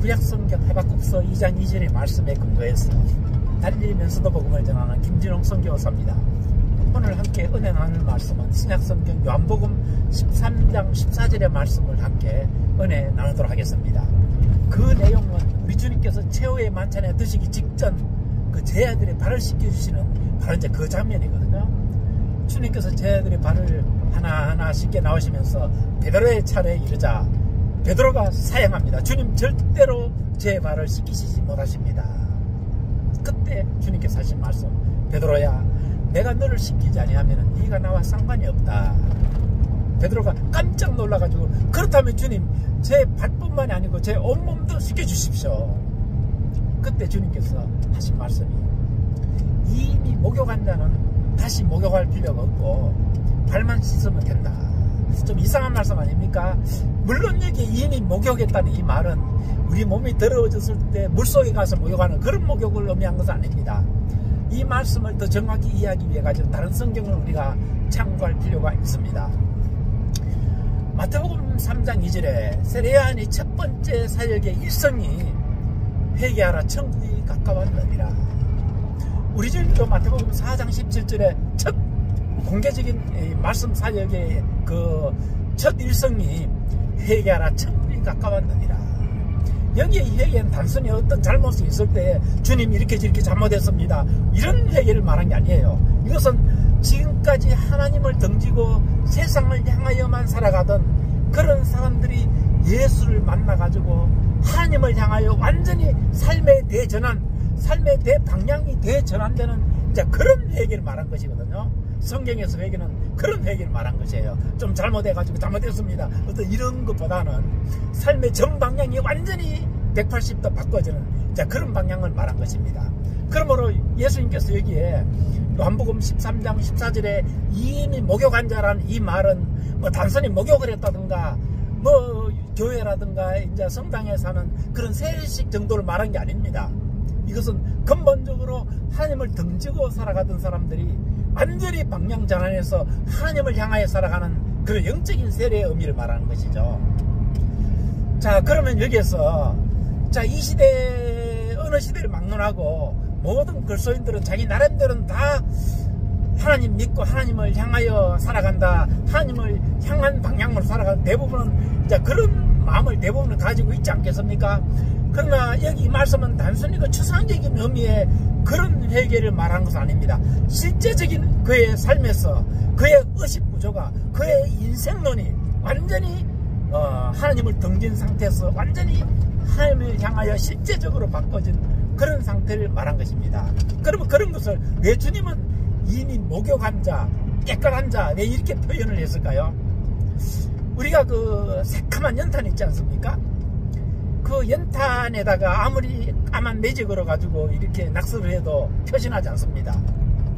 구약성경 하박국서 2장 2절의 말씀에 근거해서 달리면서도 복음을 전하는 김진홍 선교사입니다. 오늘 함께 은혜 나눌 말씀은 신약성경 요한복음 13장 14절의 말씀을 함께 은혜 나누도록 하겠습니다. 그 내용은 우리 주님께서 최후의 만찬에 드시기 직전 그 제자들의 발을 씻겨주시는 바로 이제 그 장면이거든요. 주님께서 제자들의 발을 하나하나 씻겨 나오시면서 베드로의 차례에 이르자 베드로가 사양합니다. 주님 절대로 제 발을 씻기시지 못하십니다. 그때 주님께서 하신 말씀, 베드로야 내가 너를 씻기지 아니하면 네가 나와 상관이 없다. 베드로가 깜짝 놀라가지고 그렇다면 주님 제 발뿐만이 아니고 제 온몸도 씻겨주십시오. 그때 주님께서 하신 말씀이 이미 목욕한 자는 다시 목욕할 필요가 없고 발만 씻으면 된다. 좀 이상한 말씀 아닙니까? 물론 여기 이미 목욕했다는 이 말은 우리 몸이 더러워졌을 때 물속에 가서 목욕하는 그런 목욕을 의미한 것은 아닙니다. 이 말씀을 더 정확히 이해하기 위해 가지고 다른 성경을 우리가 참고할 필요가 있습니다. 마태복음 3장 2절에 세례요한이 첫 번째 사역의 일성이 회개하라 천국이 가까웠느니라. 우리 주님도 마태복음 4장 17절에 첫 공개적인 말씀 사역의 그 첫 일성이 회개하라 천국이 가까웠느니라. 여기에 이 회개는 단순히 어떤 잘못이 있을 때 주님 이렇게 저렇게 잘못했습니다 이런 회개를 말한 게 아니에요. 이것은 지금까지 하나님을 등지고 세상을 향하여만 살아가던 그런 사람들이 예수를 만나가지고 하나님을 향하여 완전히 삶의 대전환, 삶의 대방향이 대전환되는 이제 그런 회개를 말한 것이거든요. 성경에서 회개는 그런 회개를 말한 것이에요. 좀 잘못해가지고 잘못했습니다 어떤 이런 것보다는 삶의 전 방향이 완전히 180도 바꿔지는 이제 그런 방향을 말한 것입니다. 그러므로 예수님께서 여기에 요한복음 13장 14절에 이미 목욕한 자라는 이 말은 뭐 단순히 목욕을 했다든가 뭐 교회라든가 이제 성당에 사는 그런 세례식 정도를 말한 게 아닙니다. 이것은 근본적으로 하나님을 등지고 살아가던 사람들이 완전히 방향 전환해서 하나님을 향하여 살아가는 그런 영적인 세례의 의미를 말하는 것이죠. 자, 그러면 여기에서 자, 이 시대 어느 시대를 막론하고 모든 그리스도인들은 자기 나름대로는 다 하나님 믿고 하나님을 향하여 살아간다, 하나님을 향한 방향으로 살아가는 대부분은 이제 그런 마음을 대부분은 가지고 있지 않겠습니까? 그러나 여기 이 말씀은 단순히 그 추상적인 의미의 그런 회개를 말하는 것은 아닙니다. 실제적인 그의 삶에서 그의 의식 구조가, 그의 인생론이 완전히 하나님을 등진 상태에서 완전히 하나님을 향하여 실제적으로 바꿔진 그런 상태를 말한 것입니다. 그러면 그런 것을 왜 주님은 이미 목욕한 자, 깨끗한 자, 왜 이렇게 표현을 했을까요? 우리가 그 새카만 연탄 있지 않습니까? 그 연탄에다가 아무리 까만 매지 걸어가지고 이렇게 낙서를 해도 표시나지 않습니다.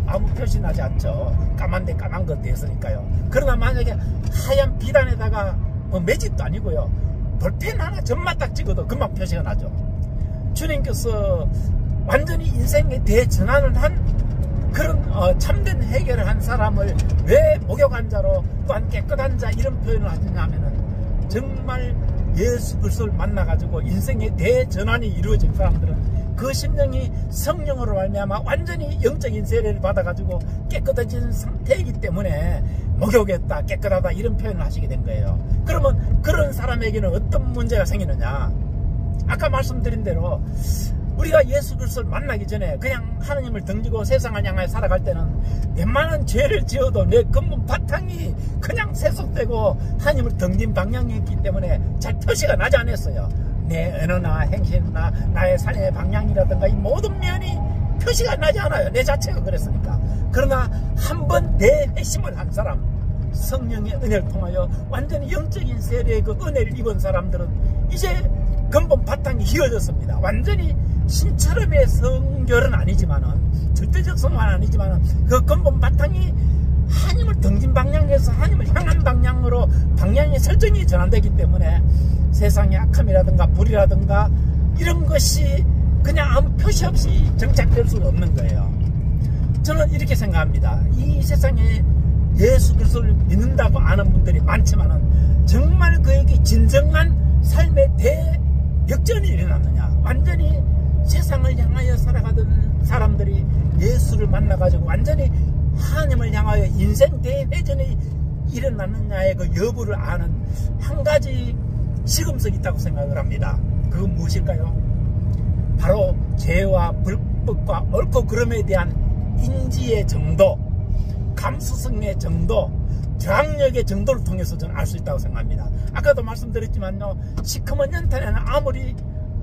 아무 표시나지 않죠. 까만데 까만 것 됐으니까요. 그러나 만약에 하얀 비단에다가 뭐 매직도 아니고요, 볼펜 하나 점만 딱 찍어도 금방 표시가 나죠. 주님께서 완전히 인생의 대전환을 한 그런 참된 해결을 한 사람을 왜 목욕한 자로 또한 깨끗한 자 이런 표현을 하느냐면은 정말 예수 그리스도를 만나가지고 인생의 대전환이 이루어진 사람들은 그 심령이 성령으로 말미암아 완전히 영적인 세례를 받아가지고 깨끗해진 상태이기 때문에 목욕했다, 깨끗하다 이런 표현을 하시게 된 거예요. 그러면 그런 사람에게는 어떤 문제가 생기느냐? 아까 말씀드린 대로 우리가 예수 그리스도를 만나기 전에 그냥 하나님을 등지고 세상을 향하여 살아갈 때는 웬만한 죄를 지어도 내 근본 바탕이 그냥 세속되고 하나님을 등진 방향이었기 때문에 잘 표시가 나지 않았어요. 내 언어나 행실이나 나의 삶의 방향이라든가 이 모든 면이 표시가 나지 않아요. 내 자체가 그랬으니까. 그러나 한번 대회심을 한 사람, 성령의 은혜를 통하여 완전히 영적인 세례의 그 은혜를 입은 사람들은 이제 근본 바탕이 휘어졌습니다. 완전히 신처럼의 성결은 아니지만은, 절대적 성은 아니지만은 그 근본 바탕이 하나님을 등진 방향에서 하나님을 향한 방향으로 방향의 설정이 전환되기 때문에 세상의 악함이라든가 불이라든가 이런 것이 그냥 아무 표시 없이 정착될 수가 없는 거예요. 저는 이렇게 생각합니다. 이 세상에 예수 그리스도를 믿는다고 아는 분들이 많지만은 정말 그에게 진정한 삶의 역전이 일어났느냐? 완전히 세상을 향하여 살아가던 사람들이 예수를 만나가지고 완전히 하나님을 향하여 인생 대회전이 일어났느냐의 그 여부를 아는 한 가지 시금석이 있다고 생각을 합니다. 그건 무엇일까요? 바로 죄와 불법과 옳고 그름에 대한 인지의 정도, 감수성의 정도, 저항력의 정도를 통해서 저는 알 수 있다고 생각합니다. 아까도 말씀드렸지만요, 시커먼 연탄에는 아무리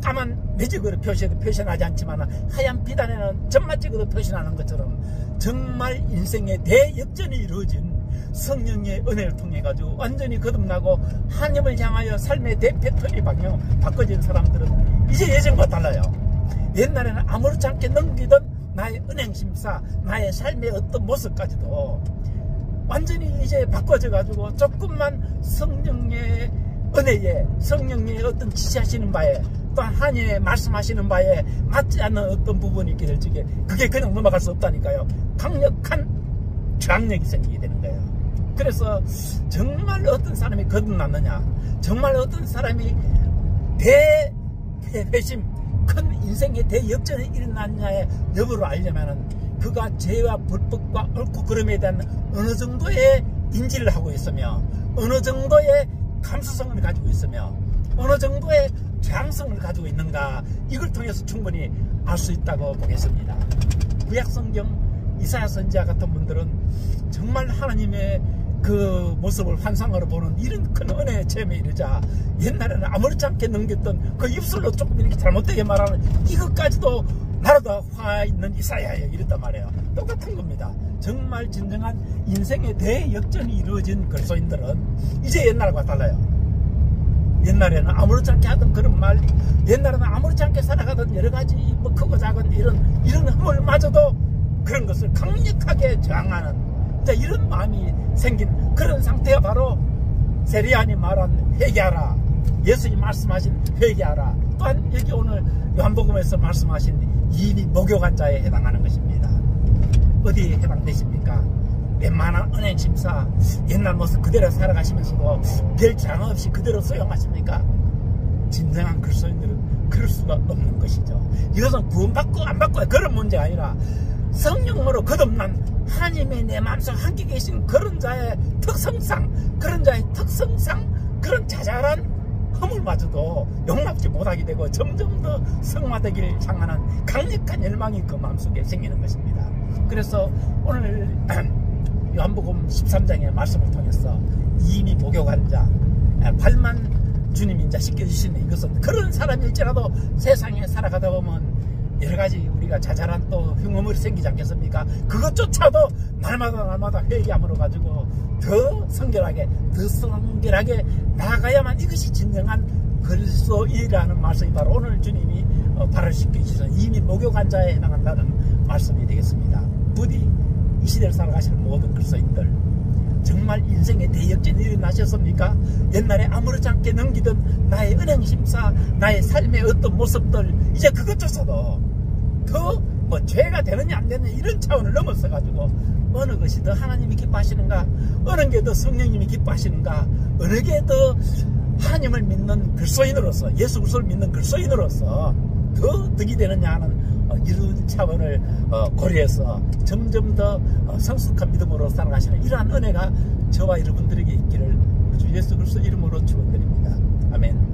까만 매직으로 표현하지 않지만 하얀 비단에는 점마 찍어도 표현하는 것처럼 정말 인생의 대역전이 이루어진 성령의 은혜를 통해 가지고 완전히 거듭나고 하나님을 향하여 삶의 대패턴이 바꿔진 사람들은 이제 예전과 달라요. 옛날에는 아무렇지 않게 넘기던 나의 은행심사, 나의 삶의 어떤 모습까지도 완전히 이제 바꿔져 가지고 조금만 성령의 은혜에, 성령의 어떤 지시하시는 바에, 또한 하나님의 말씀하시는 바에 맞지 않는 어떤 부분이 있기를 적에 그게 그냥 넘어갈 수 없다니까요. 강력한 저항력이 생기게 되는 거예요. 그래서 정말 어떤 사람이 거듭났느냐, 정말 어떤 사람이 대회심, 큰 인생의 대역전이 일어났냐의 여부를 알려면은 그가 죄와 불법과 옳고 그름에 대한 어느 정도의 인지를 하고 있으며, 어느 정도의 감수성을 가지고 있으며, 어느 정도의 저항성을 가지고 있는가, 이걸 통해서 충분히 알 수 있다고 보겠습니다. 구약성경 이사야 선지자 같은 분들은 정말 하나님의 그 모습을 환상으로 보는 이런 큰 은혜의 체험에 이르자 옛날에는 아무렇지 않게 넘겼던 그 입술로 조금 이렇게 잘못되게 말하는 이것까지도 나라도 화 있는 이사야예요, 이랬단 말이에요. 똑같은 겁니다. 정말 진정한 인생의 대역전이 이루어진 그리스도인들은 이제 옛날과 달라요. 옛날에는 아무렇지 않게 하던 그런 말, 옛날에는 아무렇지 않게 살아가던 여러 가지 뭐 크고 작은 이런 허물마저도 그런 것을 강력하게 저항하는 이런 마음이 생긴 그런 상태가 바로 세리안이 말한 회개하라, 예수님 말씀하신 회개하라, 또한 여기 오늘 요한복음에서 말씀하신 이미 목욕한 자에 해당하는 것입니다. 어디에 해당되십니까? 웬만한 은행심사 옛날 모습 그대로 살아가시면서도 별 저항 없이 그대로 수용하십니까? 진정한 그리스도인들은 그럴 수가 없는 것이죠. 이것은 구원받고 안 받고의 그런 문제가 아니라 성령으로 거듭난 하나님의 내 마음속 함께 계신 그런 자의 특성상, 그런 자잘한 허물마저도 용납지 못하게 되고 점점 더 성화되기를 향하는 강력한 열망이 그 마음속에 생기는 것입니다. 그래서 오늘 요한복음 13장의 말씀을 통해서 이미 목욕한 자, 발만 주님이 이제 씻겨주시는 이것은 그런 사람일지라도 세상에 살아가다 보면 여러 가지 우리가 자잘한 또 흉어물이 생기지 않겠습니까? 그것조차도 날마다 회개함으로 가지고 더 성결하게 나아가야만 이것이 진정한 그리스도인이라는 말씀이 바로 오늘 주님이 발언시켜주신 이미 목욕한 자에 해당한다는 말씀이 되겠습니다. 부디 이 시대를 살아가시는 모든 그리스도인들, 정말 인생의 대역전이 일어나셨습니까? 옛날에 아무렇지 않게 넘기던 나의 은행심사, 나의 삶의 어떤 모습들, 이제 그것조차도 더 뭐 죄가 되느냐 안 되느냐 이런 차원을 넘어서 가지고 어느 것이 더 하나님이 기뻐하시는가, 어느 게 더 성령님이 기뻐하시는가, 어느 게 더 하나님을 믿는 그리스도인으로서, 예수 그리스도를 믿는 그리스도인으로서 더 득이 되느냐 하는 이런 차원을 고려해서 점점 더 성숙한 믿음으로 살아가시는 이러한 은혜가 저와 여러분들에게 있기를 주 예수 그리스도 이름으로 축원드립니다. 아멘.